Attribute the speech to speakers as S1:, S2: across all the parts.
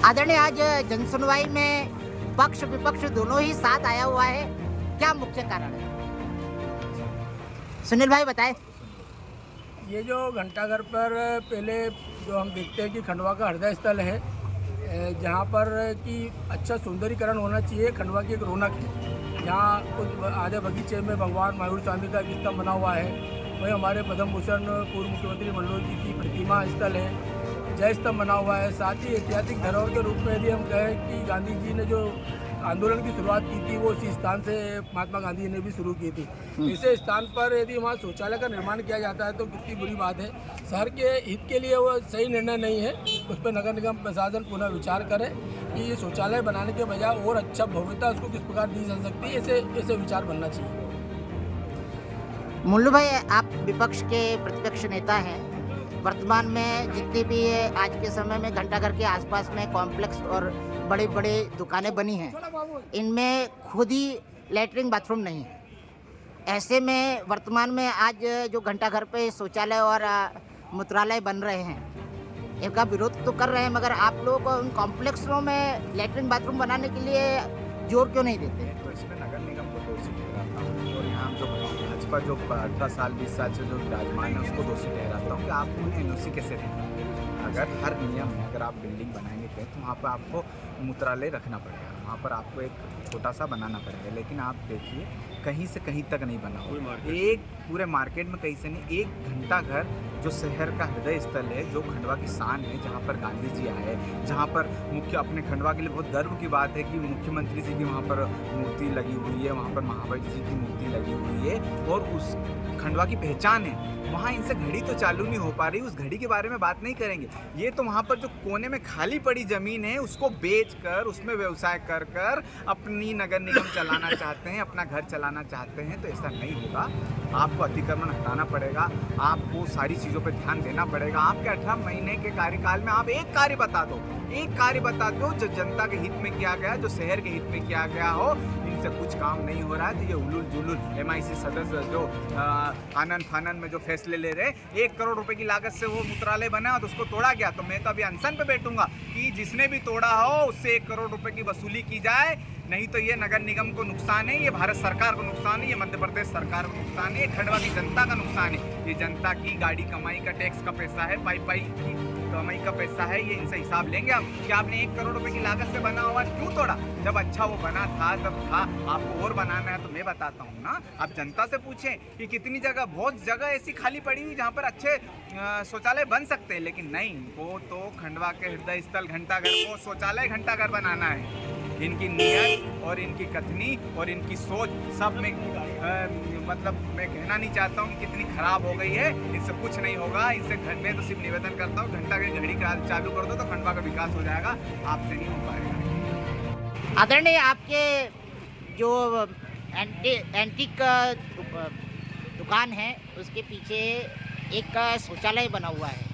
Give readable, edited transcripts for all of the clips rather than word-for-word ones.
S1: आदरणीय, आज जनसुनवाई में पक्ष विपक्ष दोनों ही साथ आया हुआ है, क्या मुख्य कारण है? सुनील भाई बताएं।
S2: ये जो घंटाघर पर पहले जो हम देखते हैं कि खंडवा का हृदय स्थल है, जहाँ पर कि अच्छा सुंदरीकरण होना चाहिए। खंडवा की एक रौनक है, जहाँ कुछ आधे बगीचे में भगवान महावीर स्वामी का एक स्तंभ बना हुआ है। वही हमारे पद्म भूषण पूर्व मुख्यमंत्री मंडलोई जी की प्रतिमा स्थल है, जय स्तंभ बना हुआ है। साथ ही ऐतिहासिक धरोहर के रूप में यदि हम कहें कि गांधी जी ने जो आंदोलन की शुरुआत की थी, वो इसी स्थान से महात्मा गांधी जी ने भी शुरू की थी। इसे स्थान पर यदि वहाँ शौचालय का निर्माण किया जाता है तो कितनी बुरी बात है। शहर के हित के लिए वो सही निर्णय नहीं है। उस पर नगर निगम प्रशासन पुनः विचार करे कि ये शौचालय बनाने के बजाय और अच्छा भव्यता उसको किस प्रकार दी जा सकती है, ऐसे विचार बनना चाहिए।
S1: मुल्लू भाई, आप विपक्ष के प्रतिपक्ष नेता हैं। वर्तमान में जितनी भी आज के समय में घंटाघर के आसपास में कॉम्प्लेक्स और बड़े बड़े दुकानें बनी हैं, इनमें खुद ही लैट्रिन बाथरूम नहीं है। ऐसे में वर्तमान में आज जो घंटाघर पे शौचालय और मूत्रालय बन रहे हैं, इनका विरोध तो कर रहे हैं, मगर आप लोग उन कॉम्प्लेक्सों में लैट्रिन बाथरूम बनाने के लिए जोर क्यों नहीं देते?
S3: तो इसमें नगर निगम को दोषी ठहराता हूँ और यहाँ जो भाजपा जो 18 साल 20 साल से जो विराजमान है उसको दोषी ठहराता हूँ कि आप उन्हें एनओसी कैसे देंगे। अगर हर नियम में अगर आप बिल्डिंग बनाएंगे तो वहाँ पर आपको मूत्रालय रखना पड़ेगा, वहाँ पर आपको एक छोटा सा बनाना पड़ेगा। लेकिन आप देखिए कहीं से कहीं तक नहीं बना हुआ, एक पूरे मार्केट में कहीं से नहीं। एक घंटाघर जो शहर का हृदय स्थल है, जो खंडवा की शान है, जहाँ पर गांधी जी आए, जहाँ पर मुख्य अपने खंडवा के लिए बहुत गर्व की बात है कि मुख्यमंत्री जी की वहाँ पर मूर्ति लगी हुई है, वहाँ पर महावीर जी की मूर्ति लगी हुई है और उस खंडवा की पहचान है। वहाँ इनसे घड़ी तो चालू नहीं हो पा रही, उस घड़ी के बारे में बात नहीं करेंगे। ये तो वहाँ पर जो कोने में खाली पड़ी ज़मीन है उसको बेचकर उसमें व्यवसाय कर कर अपनी नगर निगम चलाना चाहते हैं, अपना घर चलाना चाहते हैं। तो ऐसा नहीं होगा। आपको अतिक्रमण हटाना पड़ेगा, आपको सारी चीज़ों पर ध्यान देना पड़ेगा। आपके 18 महीने के कार्यकाल में आप एक कार्य बता दो, एक कार्य बता दो जो जनता के हित में किया गया, जो शहर के हित में किया गया हो। इनसे कुछ काम नहीं हो रहा है। तो ये उलूल जुलूल MIC सदस्य जो आनंद फानन में जो फैसले ले रहे, 1 करोड़ रुपए की लागत से वो मूत्रालय बना और उसको तोड़ा गया, तो मैं तो अभी अनशन पे बैठूंगा कि जिसने भी तोड़ा हो उससे 1 करोड़ रुपए की वसूली की जाए। नहीं तो ये नगर निगम को नुकसान है, ये भारत सरकार को नुकसान है, ये मध्य प्रदेश सरकार को नुकसान है, ये खंडवा की जनता का नुकसान है। ये जनता की गाड़ी कमाई का टैक्स का पैसा है, पाई की कमाई का पैसा है। ये इनसे हिसाब लेंगे हम कि आपने 1 करोड़ रुपए की लागत से बना हुआ क्यों तोड़ा। जब अच्छा वो बना था तब था, आपको और बनाना है तो मैं बताता हूँ ना। आप जनता से पूछें कि कितनी जगह, बहुत जगह ऐसी खाली पड़ी हुई जहाँ पर अच्छे शौचालय बन सकते हैं, लेकिन नहीं, वो तो खंडवा के हृदय स्थल घंटाघर को शौचालय घंटाघर बनाना है। इनकी नीयत और इनकी कथनी और इनकी सोच सब में मतलब मैं कहना नहीं चाहता हूँ कि कितनी खराब हो गई है। इनसे कुछ नहीं होगा। इनसे मैं तो सिर्फ निवेदन करता हूँ, घंटा की घड़ी चालू कर दो तो खंडवा का विकास हो जाएगा, आपसे नहीं हो पाएगा।
S1: आदरणीय, आपके जो एंटीक दुकान है उसके पीछे एक शौचालय बना हुआ है,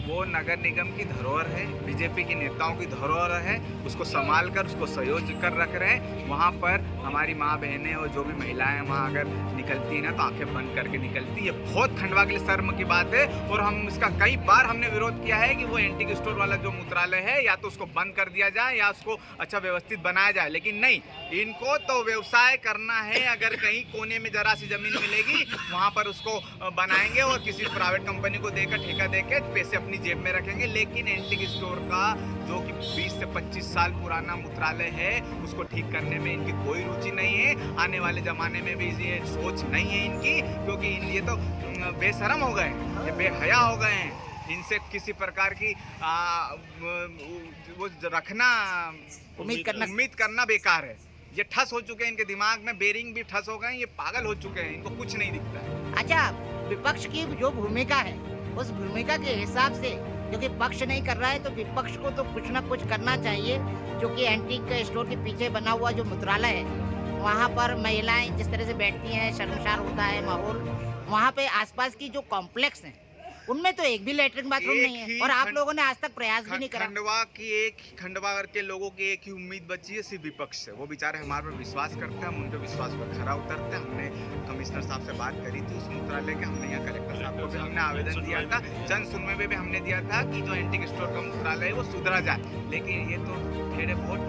S3: वो नगर निगम की धरोहर है, बीजेपी के नेताओं की धरोहर है। उसको संभाल कर, उसको सहयोग कर रख रहे हैं। वहाँ पर हमारी माँ बहनें और जो भी महिलाएं वहाँ अगर निकलती हैं ना तो आंखें बंद करके निकलती है। बहुत खंडवा के लिए शर्म की बात है और हम इसका कई बार हमने विरोध किया है कि वो एंटीक स्टोर वाला जो मूत्रालय है या तो उसको बंद कर दिया जाए या उसको अच्छा व्यवस्थित बनाया जाए। लेकिन नहीं, इनको तो व्यवसाय करना है। अगर कहीं कोने में जरा सी जमीन मिलेगी वहाँ पर उसको बनाएंगे और किसी प्राइवेट कंपनी को देकर, ठेका देकर पैसे अपनी जेब में रखेंगे। लेकिन एंटीक स्टोर का जो कि 20 से 25 साल पुराना मूत्रालय है उसको ठीक करने में इनकी कोई रुचि नहीं है। आने वाले ज़माने में भी ये सोच नहीं है इनकी, क्योंकि ये तो बेशरम हो गए, ये बेहया हो गए हैं। इनसे किसी प्रकार की वो रखना, उम्मीद करना बेकार है। ये ठस हो चुके हैं, इनके दिमाग में बेरिंग भी ठस हो गए, ये पागल हो चुके हैं, इनको कुछ नहीं दिखता है।
S1: अच्छा, विपक्ष की जो भूमिका है उस भूमिका के हिसाब से, क्योंकि पक्ष नहीं कर रहा है तो विपक्ष को तो कुछ ना कुछ करना चाहिए। जो कि एंटीक स्टोर के पीछे बना हुआ जो मूत्रालय है, वहाँ पर महिलाएं जिस तरह से बैठती हैं, शर्मसार होता है माहौल। वहाँ पे आसपास की जो कॉम्प्लेक्स हैं उनमें तो एक भी लेटरिन बाथरूम नहीं है और आप लोगों ने आज तक प्रयास भी नहीं करा।
S3: खंडवा के लोगों की एक ही उम्मीद बची है, सिर्फ विपक्ष से। वो बेचारे हमारे पर विश्वास करते हैं, हम उनके विश्वास पर खरा उतरते हैं। हमने कमिश्नर साहब से बात करी थी उस मंत्रालय के, हमने यहाँ कलेक्टर साहब को भी हमने आवेदन दिया था, जन सुनवाई में भी हमने दिया था कि जो एंटीक स्टोर का मंत्रालय है वो सुधरा जाए। लेकिन ये तो ठेरे वोट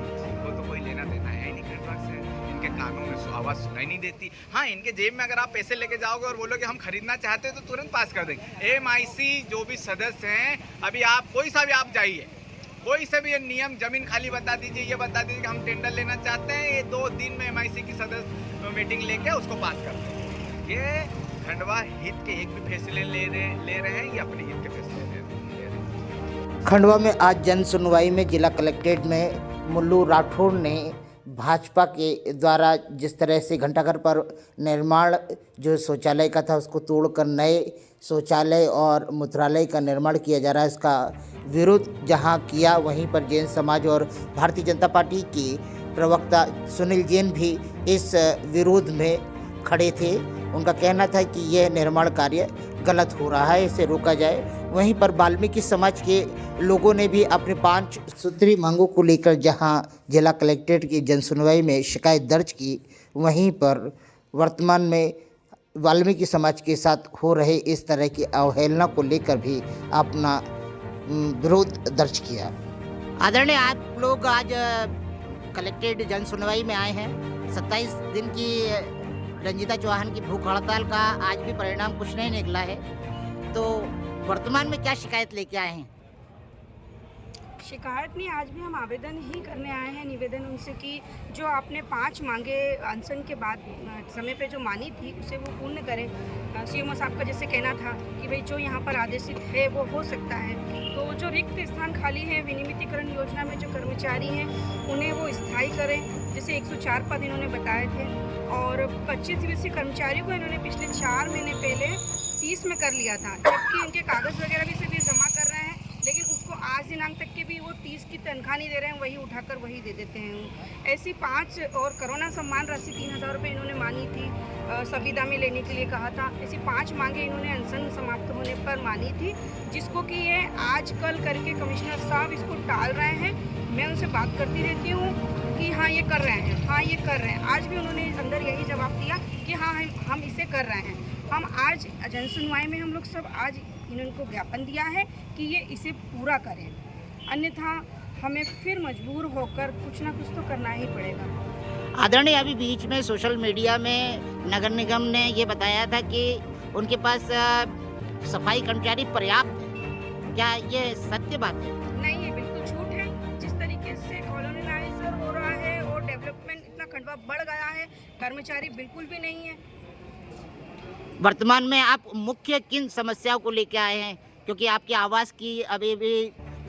S3: को तो कोई लेना देना है नहीं खंडवा से, इनके कानों में आवाज़ सुनाई नहीं देती। हाँ, इनके जेब में अगर आप पैसे लेके जाओगे और बोलोगे हम खरीदना चाहते हैं तो तुरंत पास कर देंगे। MIC जो भी सदस्य हैं, अभी आप कोई सा भी आप जाइए, कोई से भी ये नियम जमीन खाली बता दीजिए, ये बता दीजिए कि हम टेंडर लेना चाहते हैं, ये 2 दिन में MIC की सदस्य मीटिंग लेके उसको पास कर देंगे। ये खंडवा हित के एक भी फैसले ले रहे हैं, ये अपने हित के फैसले ले रहे हैं।
S1: खंडवा में आज जन सुनवाई में जिला कलेक्ट्रेट में मुल्लू राठौड़ ने भाजपा के द्वारा जिस तरह से घंटाघर पर निर्माण जो शौचालय का था उसको तोड़कर नए शौचालय और मूत्रालय का निर्माण किया जा रहा है, इसका विरोध जहां किया, वहीं पर जैन समाज और भारतीय जनता पार्टी के प्रवक्ता सुनील जैन भी इस विरोध में खड़े थे। उनका कहना था कि यह निर्माण कार्य गलत हो रहा है, इसे रोका जाए। वहीं पर वाल्मीकि समाज के लोगों ने भी अपने 5 सूत्री मांगों को लेकर जहां जिला कलेक्ट्रेट की जनसुनवाई में शिकायत दर्ज की, वहीं पर वर्तमान में वाल्मीकि समाज के साथ हो रहे इस तरह की अवहेलना को लेकर भी अपना विरोध दर्ज किया। आदरणीय, आप लोग आज कलेक्ट्रेट जनसुनवाई में आए हैं। 27 दिन की रंजीता चौहान की भूख हड़ताल का आज भी परिणाम कुछ नहीं निकला है, तो वर्तमान में क्या शिकायत लेके आए हैं?
S4: शिकायत नहीं, आज भी हम आवेदन ही करने आए हैं, निवेदन उनसे कि जो आपने 5 मांगे अनशन के बाद समय पे जो मानी थी उसे वो पूर्ण करें। CMO साहब का जैसे कहना था कि भाई जो यहाँ पर आदेशित है वो हो सकता है, तो जो रिक्त स्थान खाली है विनियमितीकरण योजना में जो कर्मचारी हैं उन्हें वो स्थायी करें, जैसे 104 पद इन्होंने बताए थे, और 25 दिवसीय कर्मचारियों को इन्होंने पिछले 4 महीने पहले 30 में कर लिया था, जबकि इनके कागज़ वगैरह भी सभी जमा कर रहे हैं, लेकिन उसको आज दिनांक तक के भी वो 30 की तनख्वाह नहीं दे रहे हैं, वही उठाकर वही दे देते हैं। ऐसी 5 और कोरोना सम्मान राशि 3000 रुपये इन्होंने मानी थी, संविदा में लेने के लिए कहा था। ऐसी 5 मांगे इन्होंने अनशन समाप्त होने पर मानी थी, जिसको कि ये आज कल करके कमिश्नर साहब इसको टाल रहे हैं। मैं उनसे बात करती रहती हूँ कि हाँ ये कर रहे हैं, हाँ ये कर रहे हैं। आज भी उन्होंने अंदर यही जवाब दिया कि हाँ हम इसे कर रहे हैं। हम आज जनसुनवाई में हम लोग सब आज इनको ज्ञापन दिया है कि ये इसे पूरा करें, अन्यथा हमें फिर मजबूर होकर कुछ ना कुछ तो करना ही पड़ेगा।
S1: आदरणीय, अभी बीच में सोशल मीडिया में नगर निगम ने ये बताया था कि उनके पास सफाई कर्मचारी पर्याप्त है, क्या ये सत्य बात है?
S4: नहीं, ये बिल्कुल झूठ है। जिस तरीके से कॉलोनाइजर हो रहा है और डेवलपमेंट इतना खंडवा बढ़ गया है, कर्मचारी बिल्कुल भी नहीं है।
S1: वर्तमान में आप मुख्य किन समस्याओं को लेकर आए हैं, क्योंकि आपकी आवाज़ की अभी भी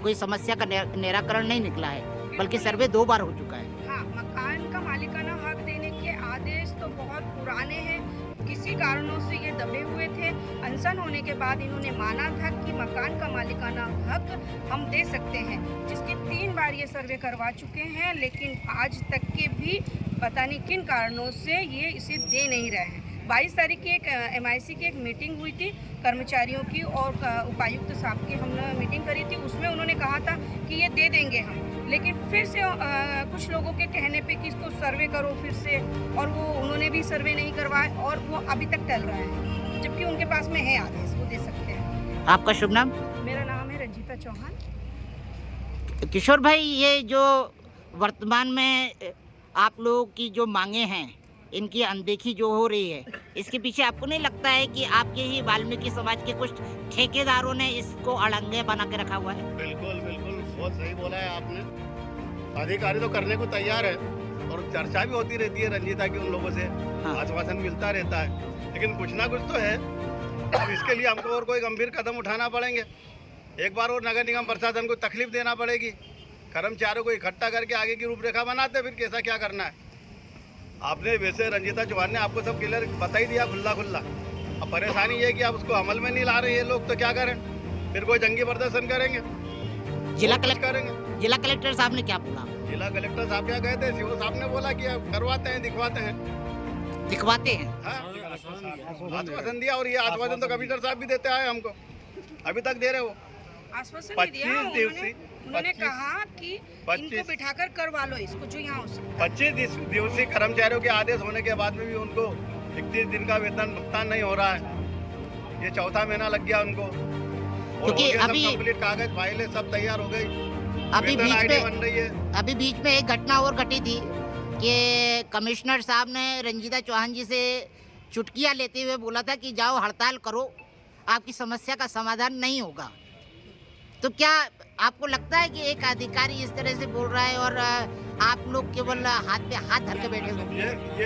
S1: कोई समस्या का निराकरण नहीं निकला है, बल्कि सर्वे 2 बार हो चुका है।
S4: हाँ, मकान का मालिकाना हक देने के आदेश तो बहुत पुराने हैं, किसी कारणों से ये दबे हुए थे। अनशन होने के बाद इन्होंने माना था कि मकान का मालिकाना हक हम दे सकते हैं, जिसकी 3 बार ये सर्वे करवा चुके हैं, लेकिन आज तक के भी पता नहीं किन कारणों से ये इसे दे नहीं रहे हैं। 22 तारीख की एक MIC की एक मीटिंग हुई थी कर्मचारियों की और उपायुक्त साहब की हमने मीटिंग करी थी, उसमें उन्होंने कहा था कि ये दे देंगे हम, लेकिन फिर से कुछ लोगों के कहने पे कि इसको सर्वे करो फिर से, और वो उन्होंने भी सर्वे नहीं करवाए और वो अभी तक टल रहा है, जबकि उनके पास में है आदेश, वो दे सकते हैं।
S1: आपका शुभ नाम?
S4: मेरा नाम है रंजीता चौहान।
S1: किशोर भाई, ये जो वर्तमान में आप लोगों की जो मांगे हैं, इनकी अनदेखी जो हो रही है, इसके पीछे आपको नहीं लगता है कि आपके ही वाल्मीकि समाज के कुछ ठेकेदारों ने इसको अड़ंगे बना के रखा हुआ है?
S5: बिल्कुल बिल्कुल, बहुत सही बोला है आपने। अधिकारी तो करने को तैयार है और चर्चा भी होती रहती है रंजीता की उन लोगों से,
S1: हाँ।
S5: आश्वासन मिलता रहता है, लेकिन कुछ ना कुछ तो है। अब इसके लिए हमको और कोई गंभीर कदम उठाना पड़ेंगे। एक बार और नगर निगम प्रशासन को तकलीफ देना पड़ेगी, कर्मचारियों को इकट्ठा करके आगे की रूपरेखा बनाते फिर कैसा क्या करना है। आपने वैसे रंजीता चौहान ने आपको सब क्लियर बता ही दिया खुला। अब परेशानी ये है कि आप उसको अमल में नहीं ला रहे ये लोग, तो क्या करें, फिर कोई जंगी प्रदर्शन करेंगे,
S1: जिला
S5: कलेक्टर
S1: साहब ने क्या बोला?
S5: जिला कलेक्टर साहब क्या कहते हैं, सीओ साहब ने बोला कि करवाते हैं, दिखवाते हैं। हाँ, आश्वासन दिया, और ये आश्वासन तो कमिश्नर साहब भी देते आए हमको। अभी तक दे रहे हो।
S4: आश्वासन नहीं दिया
S5: 25
S4: उन्होंने।
S5: दिवसीय
S4: उन्होंने
S5: 25
S4: कहा कि इनको
S5: 25
S4: बिठाकर करवा लो इसको जो यहाँ हो सकता
S5: 25 दिवसीय कर्मचारियों के आदेश होने के बाद में भी उनको 31 दिन का वेतन भुगतान नहीं हो रहा है। ये चौथा महीना लग गया उनको। और
S1: क्योंकि
S5: हो गया सब
S1: अभी-
S5: कंप्लीट, कागज फाइलें सब तैयार हो गई,
S1: अभी
S5: वेतन
S1: बीच
S5: आईडी
S1: में
S5: बन रही है।
S1: अभी बीच में एक घटना और घटी थी कि कमिश्नर साहब ने रंजीता चौहान जी से चुटकियां लेते हुए बोला था कि जाओ हड़ताल करो, आपकी समस्या का समाधान नहीं होगा। तो क्या आपको लगता है कि एक अधिकारी इस तरह से बोल रहा है और आप लोग केवल हाथ पे हाथ धर के बैठे हुए हैं?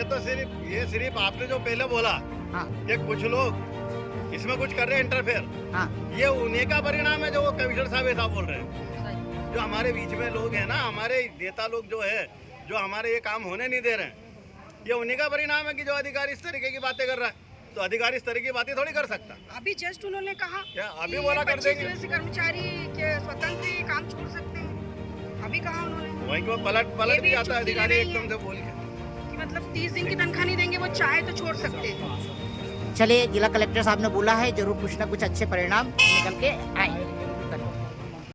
S5: ये सिर्फ आपने जो पहले बोला
S1: हाँ
S5: कि कुछ लोग इसमें कुछ कर रहे हैं इंटरफेयर,
S1: हाँ
S5: ये उन्हीं का परिणाम है जो वो कमिश्नर साहब ऐसा बोल रहे हैं। जो हमारे बीच में लोग हैं ना, हमारे नेता लोग जो है, जो हमारे ये काम होने नहीं दे रहे हैं, ये उन्हीं का परिणाम है कि जो अधिकारी इस तरीके की बातें कर रहा है। तो अधिकारी इस तरह की बातें थोड़ी कर सकता।
S4: अभी जस्ट उन्होंने कहा
S5: क्या अभी
S4: कि
S5: बोला कर
S4: 25
S5: देंगे?
S4: दिवसीय कर्मचारी के स्वतंत्र ही काम छोड़ सकते हैं। अभी कहा उन्होंने
S5: वहीं को पलट
S4: ये भी
S5: भी आता है
S4: चुटकी
S5: अधिकारी
S4: ले रही
S5: एकदम से बोल के।
S4: कि मतलब 30 दिन की तनख्वाह नहीं देंगे, वो चाहे तो छोड़ सकते हैं।
S1: चलिए, जिला कलेक्टर साहब ने बोला है जरूर कुछ ना कुछ अच्छे परिणाम निकल के आएंगे।